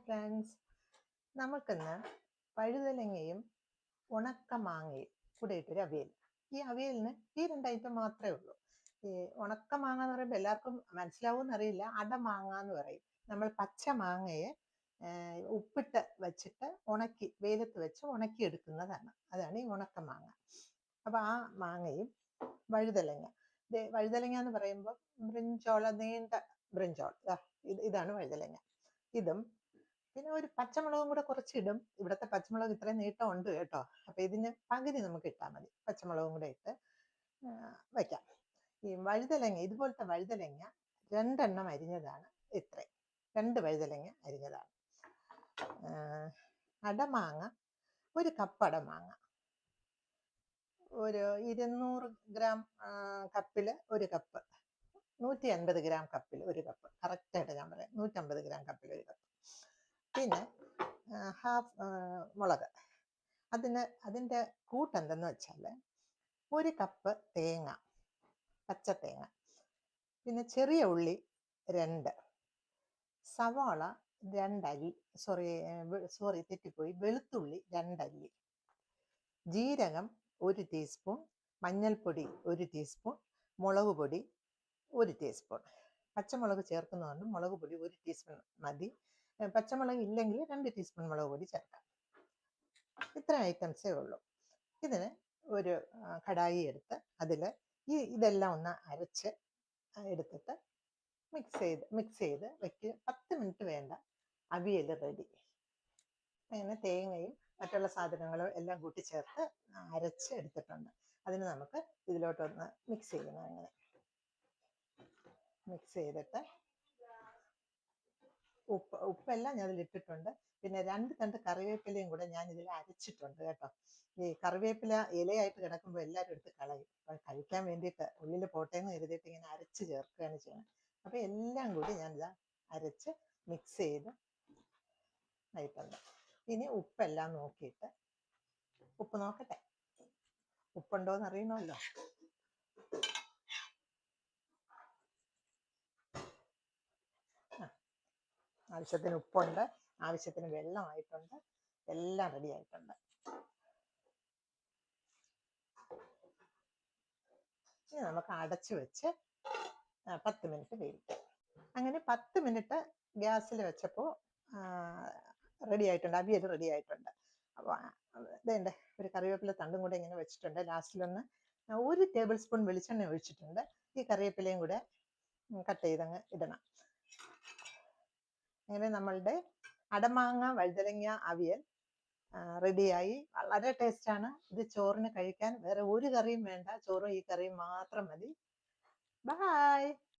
Friends, നമുക്കിന്ന് വഴുതനങ്ങയും ഉണക്കമാങ്ങയും കൂടെ ഇട്ടൊരു അവിയൽ. ഈ അവിയലിന് ഈ രണ്ട് ഐറ്റം മാത്രമേ ഉള്ളൂ. ഈ ഉണക്കമാങ്ങ എന്ന് പറയുമ്പോൾ എല്ലാവർക്കും മനസ്സിലാവുമെന്ന് അറിയില്ല. അടമാങ്ങ എന്ന് പറയും. നമ്മൾ പച്ച മാങ്ങയെ ഉപ്പിട്ട് വെച്ചിട്ട് ഉണക്കി വെയിലത്ത് വെച്ച് ഉണക്കി എടുക്കുന്നതാണ്. അതാണ് ഈ ഉണക്കമാങ്ങ. അപ്പൊ ആ മാങ്ങയും വഴുതലങ്ങ. വഴുതലങ്ങ എന്ന് പറയുമ്പോൾ ബ്രിഞ്ചോള, നീണ്ട ബ്രിഞ്ചോൾ. ഇതാണ് വഴുതലങ്ങ. ഇതും പിന്നെ ഒരു പച്ചമുളകും കൂടെ കുറച്ചിടും. ഇവിടുത്തെ പച്ചമുളക് ഇത്രയും നീട്ടം ഉണ്ട് കേട്ടോ. അപ്പൊ ഇതിന് പകുതി നമുക്ക് ഇട്ടാൽ മതി. പച്ചമുളകും കൂടെ ഇട്ട് വയ്ക്കാം. ഈ വഴുതലങ്ങ, ഇതുപോലത്തെ വഴുതലങ്ങ 2 എണ്ണം അരിഞ്ഞതാണ് ഇത്രയും. 2 വഴുതലങ്ങ അരിഞ്ഞതാണ്. അടമാങ്ങ 1 കപ്പ് അടമാങ്ങ. ഒരു 200 ഗ്രാം കപ്പിൽ 1 കപ്പ്, 150 ഗ്രാം കപ്പിൽ 1 കപ്പ്. കറക്റ്റായിട്ട് ഞാൻ പറയാം, 150 ഗ്രാം കപ്പിൽ 1 കപ്പ്. പിന്നെ ഹാഫ് മുളക്. അതിൻ്റെ കൂട്ടെന്തെന്ന് വെച്ചാൽ 1 കപ്പ് തേങ്ങ, പച്ച തേങ്ങ. പിന്നെ ചെറിയ ഉള്ളി 2, സവാള 2 അല്ലി, സോറി തെറ്റിപ്പോയി, വെളുത്തുള്ളി 2 അല്ലി, ജീരകം 1 ടീസ്പൂൺ, മഞ്ഞൾപ്പൊടി 1 ടീസ്പൂൺ, മുളക് പൊടി 1 ടീസ്പൂൺ. പച്ചമുളക് ചേർക്കുന്നതുകൊണ്ട് മുളക് പൊടി 1 ടീസ്പൂൺ മതി. പച്ചമുളക് ഇല്ലെങ്കിൽ 2 ടീസ്പൂൺ മുളക് പൊടി ചേർക്കാം. ഇത്ര ഐറ്റംസേ ഉള്ളൂ. ഇതിന് ഒരു കടായി എടുത്ത് അതിൽ ഇതെല്ലാം ഒന്ന് അരച്ച് എടുത്തിട്ട് മിക്സ് ചെയ്ത് വെക്കുക. 10 മിനിറ്റ് വേണ്ട, അവിയൽ റെഡി. അങ്ങനെ തേങ്ങയും മറ്റുള്ള സാധനങ്ങളും എല്ലാം കൂട്ടി ചേർത്ത് അരച്ച് എടുത്തിട്ടുണ്ട്. അതിന് നമുക്ക് ഇതിലോട്ടൊന്ന് മിക്സ് ചെയ്യണം. അങ്ങനെ മിക്സ് ചെയ്തിട്ട് ഉപ്പെല്ലാം ഞാൻ ഇതിലിട്ടിട്ടുണ്ട്. പിന്നെ 2 തണ്ട് കറിവേപ്പിലയും കൂടെ ഞാൻ ഇതിൽ അരച്ചിട്ടുണ്ട് കേട്ടോ. ഈ കറിവേപ്പില ഇലയായിട്ട് കിടക്കുമ്പോൾ എല്ലാവരും എടുത്ത് കളയും. അപ്പം കഴിക്കാൻ വേണ്ടിയിട്ട് ഉള്ളിൽ പോട്ടേന്ന് കരുതിയിട്ട് ഇങ്ങനെ അരച്ച് ചേർക്കുകയാണ് ചെയ്യണം. അപ്പം എല്ലാം കൂടി ഞാനിതാ അരച്ച് മിക്സ് ചെയ്ത് ആയിട്ടുണ്ട്. ഇനി ഉപ്പെല്ലാം നോക്കിയിട്ട്, ഉപ്പ് നോക്കട്ടെ, ഉപ്പുണ്ടോയെന്ന് അറിയണമല്ലോ. ആവശ്യത്തിന് ഉപ്പുണ്ട്, ആവശ്യത്തിന് വെള്ളമായിട്ടുണ്ട്, എല്ലാം റെഡി ആയിട്ടുണ്ട്. ഇനി നമുക്ക് അടച്ചു വെച്ച് 10 മിനിറ്റ് വേവിക്കാം. അങ്ങനെ 10 മിനിറ്റ് ഗ്യാസിൽ വെച്ചപ്പോൾ റെഡി ആയിട്ടുണ്ട്, അവിയൽ റെഡി ആയിട്ടുണ്ട്. അപ്പോൾ ഇതേണ്ട ഒരു കറിവേപ്പില തണ്ടും കൂടെ ഇങ്ങനെ വെച്ചിട്ടുണ്ട്. ലാസ്റ്റിലൊന്ന് 1 ടേബിൾ സ്പൂൺ വെളിച്ചെണ്ണ ഒഴിച്ചിട്ടുണ്ട്. ഈ കറിവേപ്പിലയും കൂടെ കട്ട് ചെയ്തങ്ങ് ഇടണം. അങ്ങനെ നമ്മളുടെ അടമാങ്ങ വഴുതലങ്ങ അവിയൽ റെഡിയായി. വളരെ ടേസ്റ്റാണ്. ഇത് ചോറിന് കഴിക്കാൻ വേറെ ഒരു കറിയും വേണ്ട, ചോറും ഈ കറിയും മാത്രം മതി. ബൈ.